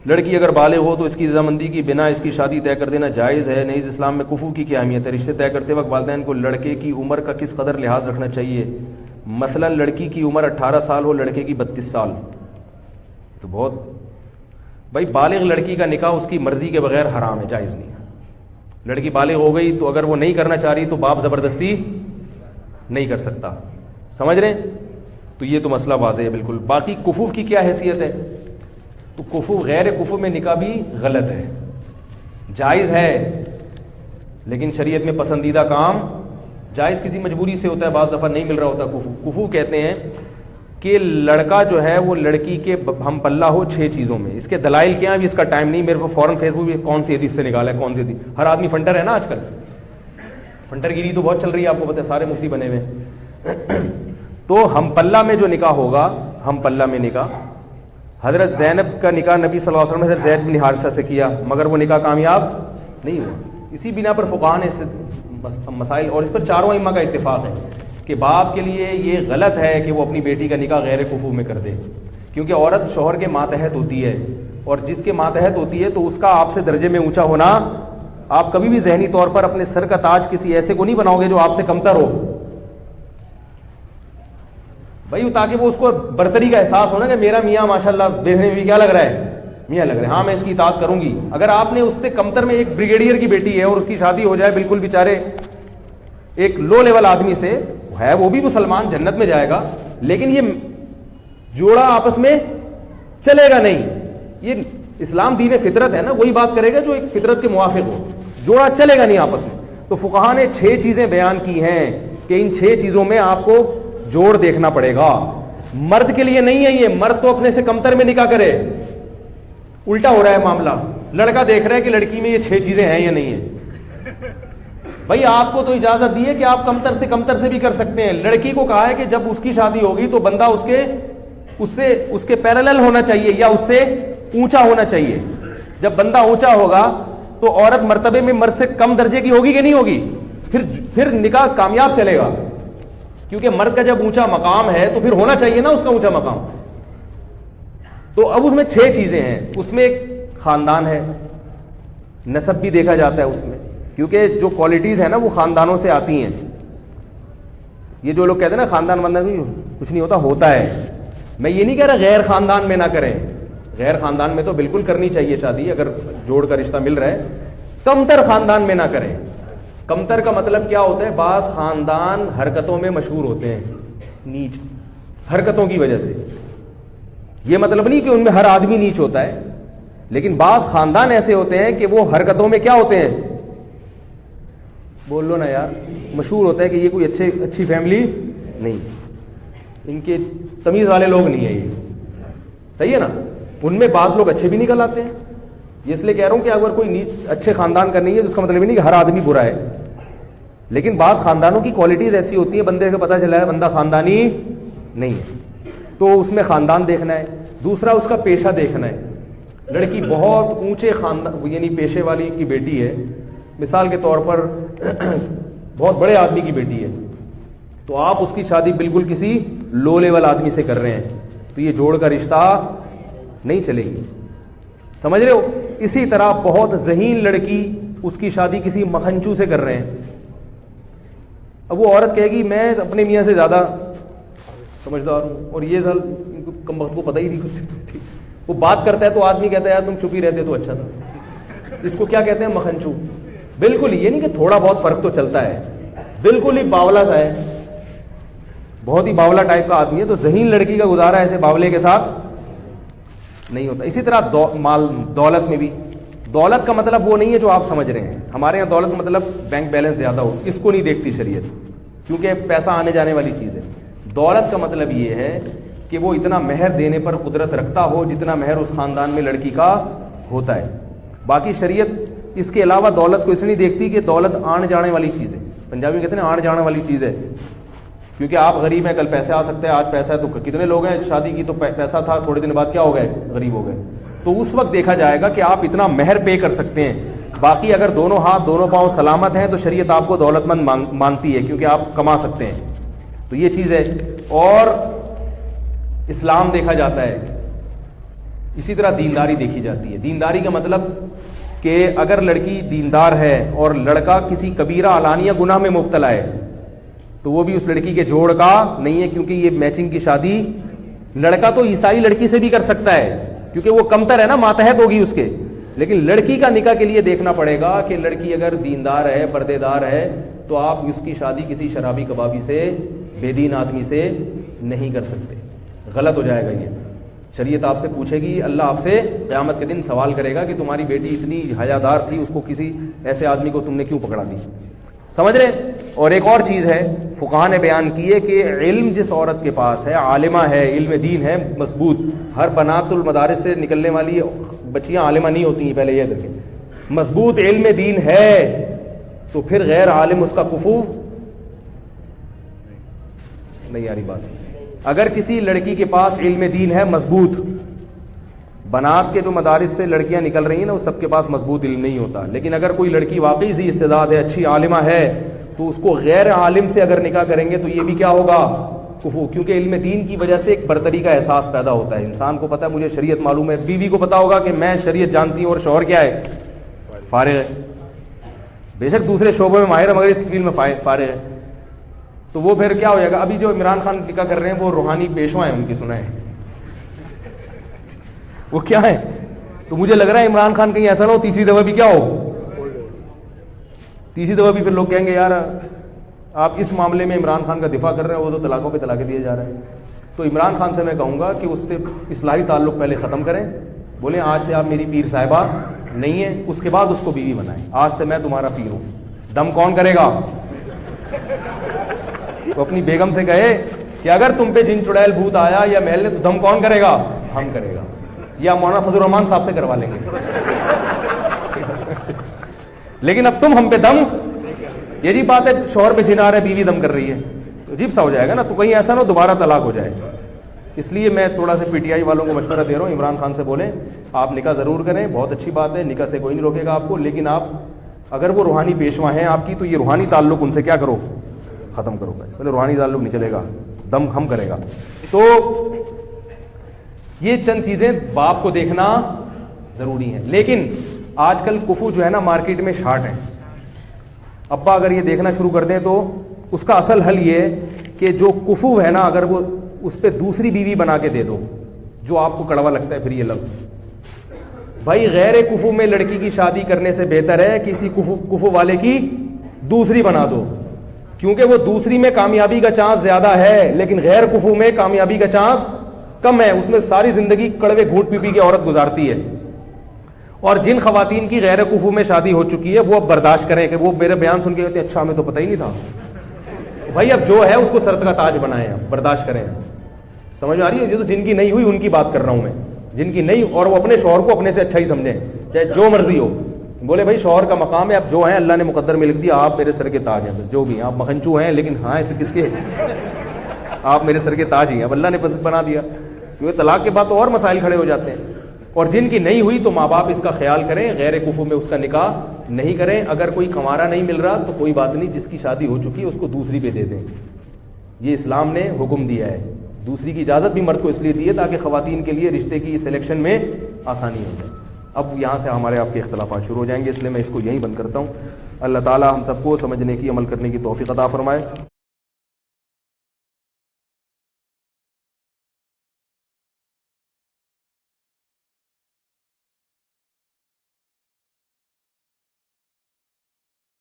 لڑکی اگر بالغ ہو تو اس کی رضامندی کی بنا اس کی شادی طے کر دینا جائز ہے؟ نیز اسلام میں کفو کی کیا اہمیت ہے؟ رشتے طے کرتے وقت والدین کو لڑکے کی عمر کا کس قدر لحاظ رکھنا چاہیے؟ مثلا لڑکی کی عمر 18 سال ہو، لڑکے کی 32 سال، تو بہت بھائی بالغ لڑکی کا نکاح اس کی مرضی کے بغیر حرام ہے، جائز نہیں ہے۔ لڑکی بالغ ہو گئی تو اگر وہ نہیں کرنا چاہ رہی تو باپ زبردستی نہیں کر سکتا، سمجھ رہے ہیں؟ تو یہ تو مسئلہ واضح ہے بالکل۔ باقی کفو کی کیا حیثیت ہے؟ تو کفو غیر کفو میں نکاح بھی غلط ہے، جائز ہے لیکن شریعت میں پسندیدہ کام جائز کسی مجبوری سے ہوتا ہے، بعض دفعہ نہیں مل رہا ہوتا۔ کفو کہتے ہیں کہ لڑکا جو ہے وہ لڑکی کے ہم پلہ ہو 6 چیزوں میں۔ اس کے دلائل کیا ہیں ابھی اس کا ٹائم نہیں، میرے کو فوراً فیس بک پہ کون سی حدیث سے نکالا ہے، کون سی حدیث۔ ہر آدمی فنٹر ہے نا آج کل، فنٹر گیری تو بہت چل رہی ہے، آپ کو پتہ ہے، سارے مفتی بنے ہوئے ہیں۔ تو ہم پلہ میں جو نکاح ہوگا، ہم پلہ میں نکاح، حضرت زینب کا نکاح نبی صلی اللہ علیہ وسلم نے حضرت زید بن حارثہ سے کیا، مگر وہ نکاح کامیاب نہیں ہوا۔ اسی بنا پر فقہاء نے مسائل، اور اس پر چاروں ائمہ کا اتفاق ہے کہ باپ کے لیے یہ غلط ہے کہ وہ اپنی بیٹی کا نکاح غیر کفو میں کر دے، کیونکہ عورت شوہر کے ماتحت ہوتی ہے، اور جس کے ماتحت ہوتی ہے تو اس کا آپ سے درجے میں اونچا ہونا، آپ کبھی بھی ذہنی طور پر اپنے سر کا تاج کسی ایسے کو نہیں بناؤ گے جو آپ سے کمتر ہو بھائی، تاکہ وہ اس کو برتری کا احساس ہونا کہ میرا میاں ماشاءاللہ دیکھنے میں کیا لگ رہا ہے، میاں لگ رہا ہے، ہاں میں اس کی اطاعت کروں گی۔ اگر آپ نے اس سے کمتر میں ایک بریگیڈیئر کی بیٹی ہے اور اس کی شادی ہو جائے بالکل بیچارے ایک لو لیول آدمی سے، ہے وہ بھی مسلمان، جنت میں جائے گا، لیکن یہ جوڑا آپس میں چلے گا نہیں۔ یہ اسلام دین فطرت ہے نا، وہی بات کرے گا جو ایک فطرت کے موافق ہو، جوڑا چلے گا نہیں آپس میں۔ تو فقہاء نے 6 چیزیں بیان کی ہیں کہ ان 6 چیزوں میں آپ کو جوڑ دیکھنا پڑے گا۔ مرد کے لیے نہیں ہے یہ، مرد تو اپنے سے کمتر میں نکاح کرے۔ الٹا ہو رہا ہے معاملہ، لڑکا دیکھ رہا ہے کہ لڑکی میں یہ 6 چیزیں ہیں یا نہیں ہیں۔ بھائی آپ کو تو اجازت دی ہے کہ آپ کمتر سے بھی کر سکتے ہیں۔ لڑکی کو کہا ہے کہ جب اس کی شادی ہوگی تو بندہ اس کے پیرالل ہونا چاہیے یا اس سے اونچا ہونا چاہیے۔ جب بندہ اونچا ہوگا تو عورت مرتبے میں مرد سے کم درجے کی ہوگی کہ نہیں ہوگی؟ پھر نکاح کامیاب چلے گا، کیونکہ مرد کا جب اونچا مقام ہے تو پھر ہونا چاہیے نا اس کا اونچا مقام۔ تو اب اس میں 6 چیزیں ہیں، اس میں ایک خاندان ہے، نسب بھی دیکھا جاتا ہے اس میں، کیونکہ جو کوالٹیز ہیں نا وہ خاندانوں سے آتی ہیں۔ یہ جو لوگ کہتے ہیں نا خاندان کچھ نہیں ہوتا ہے، میں یہ نہیں کہہ رہا غیر خاندان میں نہ کریں، غیر خاندان میں تو بالکل کرنی چاہیے شادی اگر جوڑ کا رشتہ مل رہا ہے، کمتر خاندان میں نہ کریں۔ کمتر کا مطلب کیا ہوتا ہے؟ بعض خاندان حرکتوں میں مشہور ہوتے ہیں، نیچ حرکتوں کی وجہ سے۔ یہ مطلب نہیں کہ ان میں ہر آدمی نیچ ہوتا ہے، لیکن بعض خاندان ایسے ہوتے ہیں کہ وہ حرکتوں میں کیا ہوتے ہیں، بول لو نا یار، مشہور ہوتا ہے کہ یہ کوئی اچھی فیملی نہیں، ان کے تمیز والے لوگ نہیں ہیں، یہ صحیح ہے نا۔ ان میں بعض لوگ اچھے بھی نکل آتے ہیں۔ یہ اس لیے کہہ رہا ہوں کہ اگر کوئی نیچ اچھے خاندان کا نہیں ہے تو اس کا مطلب نہیں کہ ہر آدمی برا ہے، لیکن بعض خاندانوں کی کوالٹیز ایسی ہوتی ہیں بندے کو پتہ چلا ہے بندہ خاندانی نہیں ہے، تو اس میں خاندان دیکھنا ہے۔ دوسرا اس کا پیشہ دیکھنا ہے۔ لڑکی بہت اونچے خاندان یعنی پیشے والی کی بیٹی ہے، مثال کے طور پر بہت بڑے آدمی کی بیٹی ہے، تو آپ اس کی شادی بالکل کسی لو لیول آدمی سے کر رہے ہیں تو یہ جوڑ کا رشتہ نہیں چلے گی، سمجھ رہے ہو؟ اسی طرح بہت ذہین لڑکی، اس کی شادی کسی مکھنچو سے کر رہے ہیں، اب وہ عورت کہے گی میں اپنے میاں سے زیادہ سمجھدار ہوں، اور یہ سال کم وقت کو پتہ ہی نہیں کچھ، وہ بات کرتا ہے تو آدمی کہتا ہے یار تم چپ ہی رہتے تو اچھا تھا۔ اس کو کیا کہتے ہیں؟ مکھنچو۔ بالکل یہ نہیں کہ تھوڑا بہت فرق تو چلتا ہے، بالکل ہی باولا سا ہے، بہت ہی باولا ٹائپ کا آدمی ہے، تو ذہین لڑکی کا گزارا ایسے باولے کے ساتھ نہیں ہوتا۔ اسی طرح مال دولت میں بھی، دولت کا مطلب وہ نہیں ہے جو آپ سمجھ رہے ہیں۔ ہمارے یہاں دولت کا مطلب بینک بیلنس زیادہ ہو، اس کو نہیں دیکھتی شریعت، کیونکہ پیسہ آنے جانے والی چیز ہے۔ دولت کا مطلب یہ ہے کہ وہ اتنا مہر دینے پر قدرت رکھتا ہو جتنا مہر اس خاندان میں لڑکی کا ہوتا ہے۔ باقی شریعت اس کے علاوہ دولت کو اس نہیں دیکھتی کہ دولت آنے جانے والی چیز ہے، پنجابی کہتے ہیں نا آنے جانے والی چیز ہے، کیونکہ آپ غریب ہیں کل پیسے آ سکتے ہیں، آج پیسہ ہے تو کتنے لوگ ہیں شادی کی تو پیسہ تھا تھوڑے دن بعد کیا ہو گئے، غریب ہو گئے، تو اس وقت دیکھا جائے گا کہ آپ اتنا مہر پے کر سکتے ہیں۔ باقی اگر دونوں ہاتھ دونوں پاؤں سلامت ہیں تو شریعت آپ کو دولت مند مانتی ہے، کیونکہ آپ کما سکتے ہیں، تو یہ چیز ہے۔ اور اسلام دیکھا جاتا ہے اسی طرح دینداری دیکھی جاتی ہے. دینداری کا مطلب کہ اگر لڑکی دیندار ہے اور لڑکا کسی کبیرہ علانیہ گناہ میں مبتلا ہے تو وہ بھی اس لڑکی کے جوڑ کا نہیں ہے, کیونکہ یہ میچنگ کی شادی لڑکا تو عیسائی لڑکی سے بھی کر سکتا ہے کیونکہ وہ کمتر ہے نا, ماتحت ہوگی اس کے, لیکن لڑکی کا نکاح کے لیے دیکھنا پڑے گا کہ لڑکی اگر دیندار ہے, پردے دار ہے, تو آپ اس کی شادی کسی شرابی کبابی سے, بے دین آدمی سے نہیں کر سکتے, غلط ہو جائے گا. یہ شریعت آپ سے پوچھے گی, اللہ آپ سے قیامت کے دن سوال کرے گا کہ تمہاری بیٹی اتنی حیادار تھی, اس کو کسی ایسے آدمی کو تم نے کیوں پکڑا دی. سمجھ رہے. اور ایک اور چیز ہے فقہاء نے بیان کی ہے کہ علم جس عورت کے پاس ہے, عالمہ ہے, علم دین ہے مضبوط, ہر بنات المدارس سے نکلنے والی بچیاں عالمہ نہیں ہوتی ہیں, پہلے یہ دیکھیں, مضبوط علم دین ہے تو پھر غیر عالم اس کا کفو نہیں آ رہی بات. اگر کسی لڑکی کے پاس علم دین ہے مضبوط, بنات کے جو مدارس سے لڑکیاں نکل رہی ہیں نا, وہ سب کے پاس مضبوط علم نہیں ہوتا, لیکن اگر کوئی لڑکی واقعی ذی استعداد ہے, اچھی عالمہ ہے, تو اس کو غیر عالم سے اگر نکاح کریں گے تو یہ بھی کیا ہوگا, کفو, کیونکہ علم دین کی وجہ سے ایک برتری کا احساس پیدا ہوتا ہے. انسان کو پتا ہے مجھے شریعت معلوم ہے, بیوی کو پتا ہوگا کہ میں شریعت جانتی ہوں اور شوہر کیا ہے, فارغ ہے, بے شک دوسرے شعبوں میں ماہر ہے مگر اس فیلڈ میں فارغ ہے, تو وہ پھر کیا ہو جائے گا. ابھی جو عمران خان نکاح کر رہے ہیں وہ روحانی پیشوا ہیں, ان کی سنا ہے وہ کیا ہے, تو مجھے لگ رہا ہے عمران خان کہیں ایسا نہ ہو تیسری دفعہ بھی کیا ہو, تیسری دفعہ بھی پھر لوگ کہیں گے یار آپ اس معاملے میں عمران خان کا دفاع کر رہے ہیں, وہ تو طلاقوں پہ طلاقیں دیے جا رہے ہیں. تو عمران خان سے میں کہوں گا کہ اس سے اصلاحی تعلق پہلے ختم کریں, بولیں آج سے آپ میری پیر صاحبہ نہیں ہیں, اس کے بعد اس کو بیوی بنائیں, آج سے میں تمہارا پیر ہوں. دم کون کرے گا, تو اپنی بیگم سے کہے کہ اگر تم پہ جن چڑیل بھوت آیا یا محل نے تو دم کون کرے گا, ہم کرے گا, یا مولانا فضل الرحمان صاحب سے کروا لیں گے, لیکن اب تم ہم پہ دم, یہ جی بات ہے شوہر پہ جن آ رہا ہے بیوی دم کر رہی ہے, عجیب سا ہو جائے گا نا, تو کہیں ایسا نہ دوبارہ طلاق ہو جائے. اس لیے میں تھوڑا سا پی ٹی آئی والوں کو مشورہ دے رہا ہوں, عمران خان سے بولیں آپ نکاح ضرور کریں, بہت اچھی بات ہے, نکاح سے کوئی نہیں روکے گا آپ کو, لیکن آپ اگر وہ روحانی پیشوا ہیں آپ کی تو یہ روحانی تعلق ان سے کیا کرو, ختم کرو. پہلے روحانی تعلق نہیں چلے گا, دم ہم کرے گا. تو یہ چند چیزیں باپ کو دیکھنا ضروری ہیں. لیکن آج کل کفو جو ہے نا مارکیٹ میں شارٹ ہیں. ابا اگر یہ دیکھنا شروع کر دیں تو اس کا اصل حل یہ ہے کہ جو کفو ہے نا, اگر وہ اس پہ دوسری بیوی بنا کے دے دو, جو آپ کو کڑوا لگتا ہے پھر یہ لفظ, بھائی غیر کفو میں لڑکی کی شادی کرنے سے بہتر ہے کسی کفو والے کی دوسری بنا دو, کیونکہ وہ دوسری میں کامیابی کا چانس زیادہ ہے, لیکن غیر کفو میں کامیابی کا چانس کم ہے. اس میں ساری زندگی کڑوے گھونٹ پی پی کے عورت گزارتی ہے. اور جن خواتین کی غیر کفو میں شادی ہو چکی ہے وہ اب برداشت کریں, کہ وہ میرے بیان سن کے کہتے ہیں اچھا ہمیں تو پتہ ہی نہیں تھا. بھائی اب جو ہے اس کو سرت کا تاج بنائیں, برداشت کریں. سمجھ آ رہی ہے, یہ تو جن کی نہیں ہوئی ان کی بات کر رہا ہوں میں, جن کی نہیں, اور وہ اپنے شوہر کو اپنے سے اچھا ہی سمجھیں, چاہے جو مرضی ہو. بولے بھائی شوہر کا مقام ہے, اب جو ہیں اللہ نے مقدر میں لکھ دیا, آپ میرے سر کے تاج ہیں, بس جو بھی ہیں, آپ مکھنچو ہیں لیکن ہاں تو کس کے, آپ میرے سر کے تاج ہی ہیں, اب اللہ نے بنا دیا. کیونکہ طلاق کے بعد تو اور مسائل کھڑے ہو جاتے ہیں. اور جن کی نہیں ہوئی تو ماں باپ اس کا خیال کریں, غیر کفو میں اس کا نکاح نہیں کریں. اگر کوئی کنوارا نہیں مل رہا تو کوئی بات نہیں, جس کی شادی ہو چکی ہے اس کو دوسری پہ دے دیں. یہ اسلام نے حکم دیا ہے. دوسری کی اجازت بھی مرد کو اس لیے دی ہے تاکہ خواتین کے لیے رشتے کی سلیکشن میں آسانی ہو جائے. اب یہاں سے ہمارے آپ کے اختلافات شروع ہو جائیں گے, اس لیے میں اس کو یہیں بند کرتا ہوں. اللہ تعالی ہم سب کو سمجھنے کی, عمل کرنے کی توفیق عطا فرمائے.